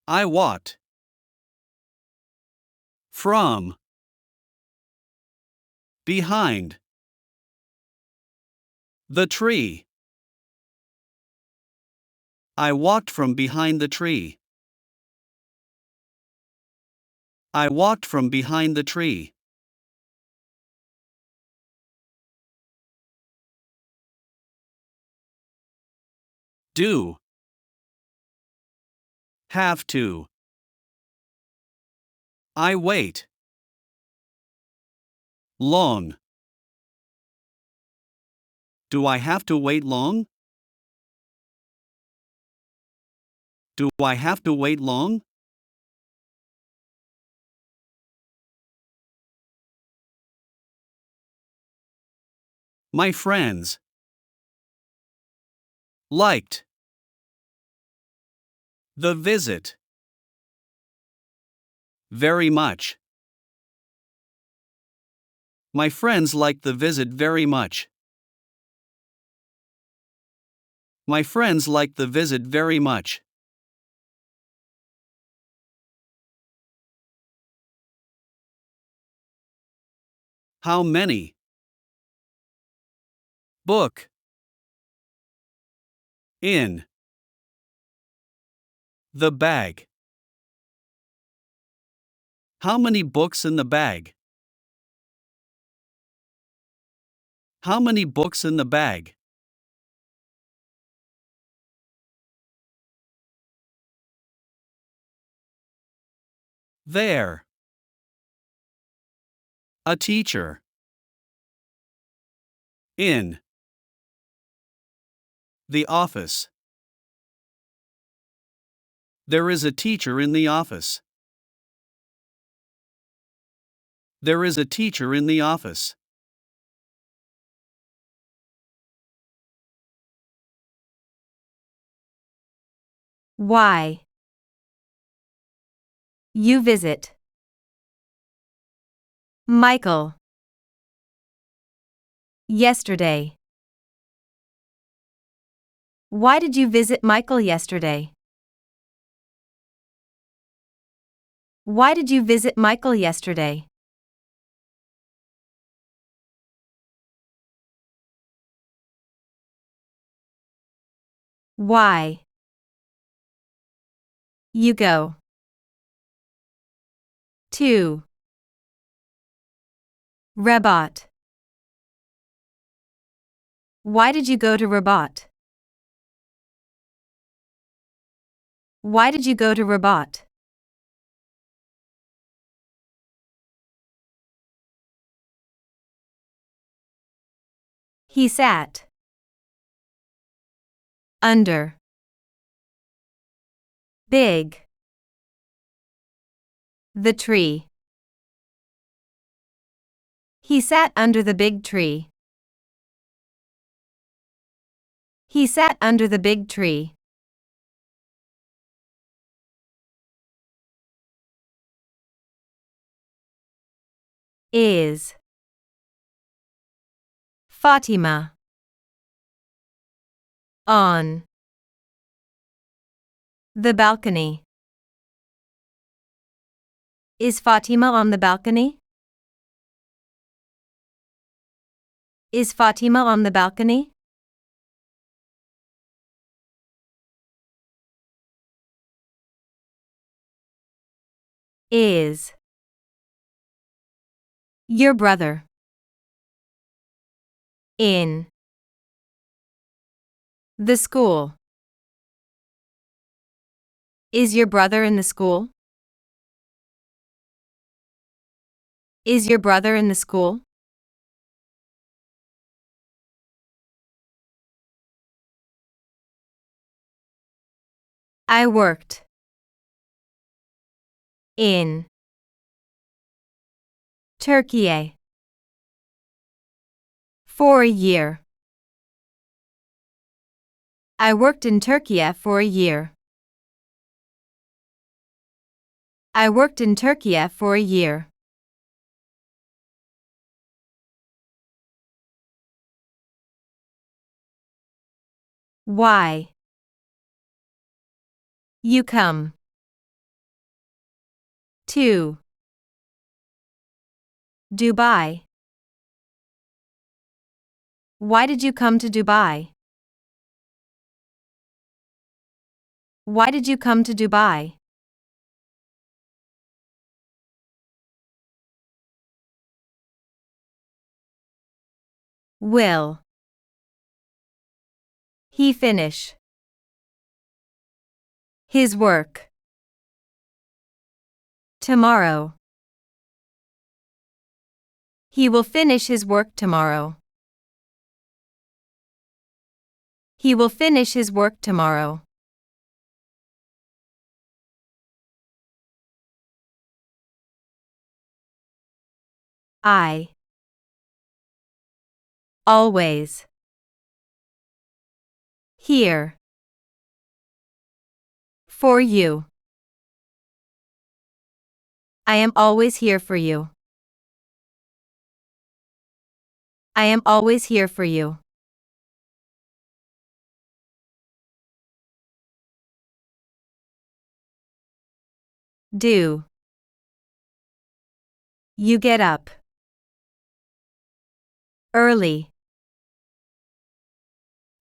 I walked from behind the tree. I walked from behind the tree. I walked from behind the tree. Do. Have to. I wait. Long. Do I have to wait long? Do I have to wait long? My friends liked the visit very much. My friends liked the visit very much. My friends liked the visit very much. How many? Book. In. The bag. How many books in the bag? How many books in the bag? There. A teacher. In. The office. There is a teacher in the office. There is a teacher in the office. Why? You visit. Michael. Yesterday. Why did you visit Michael yesterday? Why did you visit Michael yesterday? Why? You go. To. Rabat. Why did you go to Rabat? Why did you go to Rabat? He sat. Under. Big. The tree. He sat under the big tree. He sat under the big tree. Is. Fatima. On. The balcony. Is Fatima on the balcony? Is Fatima on the balcony? Is. Your brother. In. The school. Is your brother in the school? Is your brother in the school? I worked. In. Turkey. For a year. I worked in Turkey for a year. I worked in Turkey for a year. Why? You come. 2. Dubai. Why did you come to Dubai? Why did you come to Dubai? Will he finish his work tomorrow? He will finish his work tomorrow. He will finish his work tomorrow. I always here for you. I am always here for you. I am always here for you. Do you get up early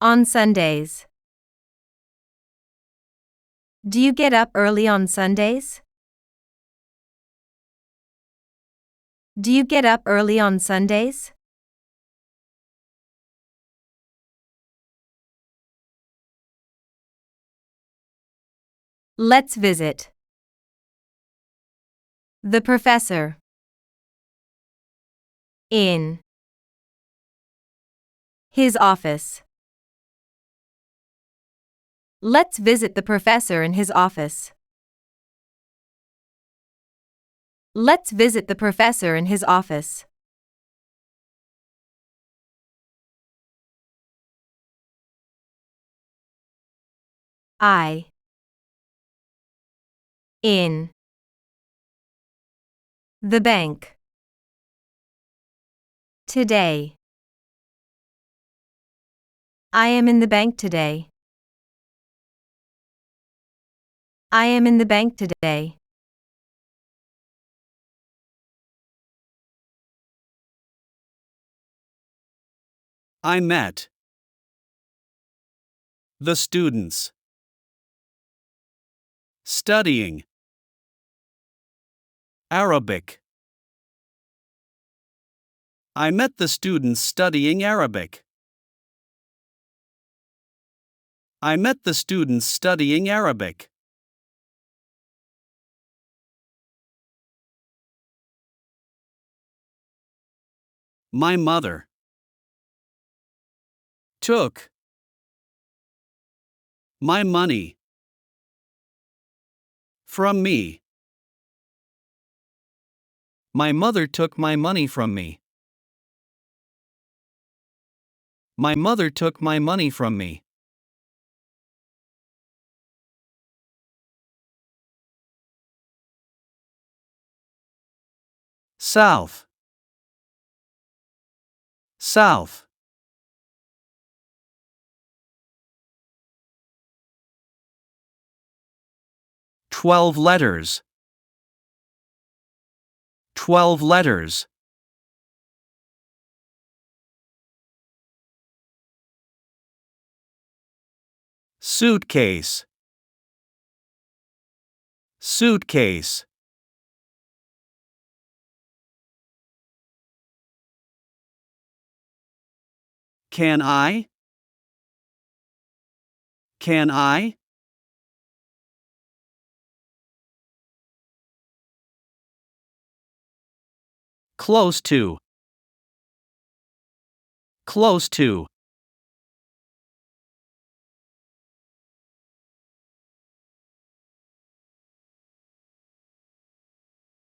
on Sundays? Do you get up early on Sundays? Do you get up early on Sundays? Let's visit the professor in his office. Let's visit the professor in his office. Let's visit the professor in his office. I in the bank today. I am in the bank today. I am in the bank today. I met the students studying Arabic. I met the students studying Arabic. I met the students studying Arabic. My mother took my money from me. My mother took my money from me. My mother took my money from me. South. South. 12 letters. 12 letters. Suitcase. Suitcase. Can I? Can I? Close to. Close to.